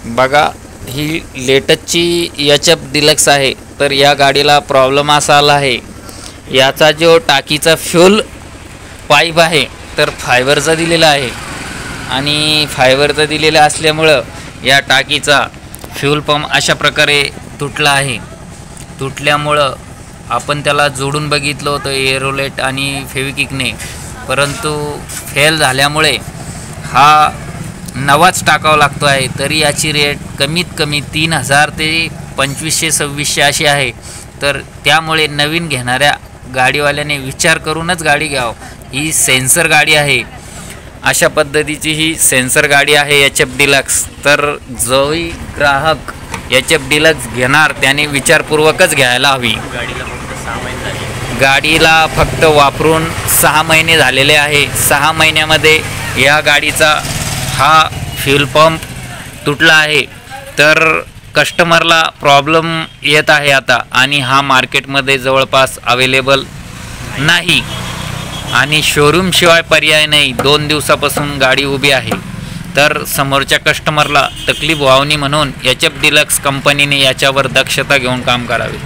बघा, ही लेटेस्टची H-F deluxe आहे. तर या गाडीला प्रॉब्लेम असा आला आहे, याचा जो टाकीचा फ्यूल पाईप आहे तर फायबरचा दिलेला आहे आणि फायबरचा दिलेला असल्यामुळं या टाकीचा फ्यूल पंप अशा प्रकारे तुटला आहे. तुटल्यामुळं आपण त्याला जोडून बघितलं होतं एरोलेट आणि फेविकिकने, परंतु फेल झाल्यामुळे हा नवाच टाकावा लागतो आहे. तरी याची रेट कमीत कमी 3000 ते 2500-2600 अशी आहे. तर त्यामुळे नवीन घेणाऱ्या गाडीवाल्याने विचार करूनच गाडी घ्यावं. ही सेन्सर गाडी आहे, अशा पद्धतीची ही सेन्सर गाडी आहे एच-एफ डिलक्स. तर जोही ग्राहक एच-एफ डिलक्स घेणार त्याने विचारपूर्वकच घ्यायला हवी. गाडीला फक्त वापरून 6 महिने झालेले आहे. 6 महिन्यामध्ये या गाडीचा हा फ्यूल पंप तुटला आहे. तर कस्टमरला प्रॉब्लेम येत आहे आता, आणि हा मार्केटमध्ये जवळपास अवेलेबल नाही आणि शोरूमशिवाय पर्याय नाही. 2 दिवसापासून गाडी उभी आहे. तर समोरच्या कस्टमरला तकलीफ व्हावी म्हणून एच-एफ डिलक्स कंपनीने याच्यावर दक्षता घेऊन काम करावे.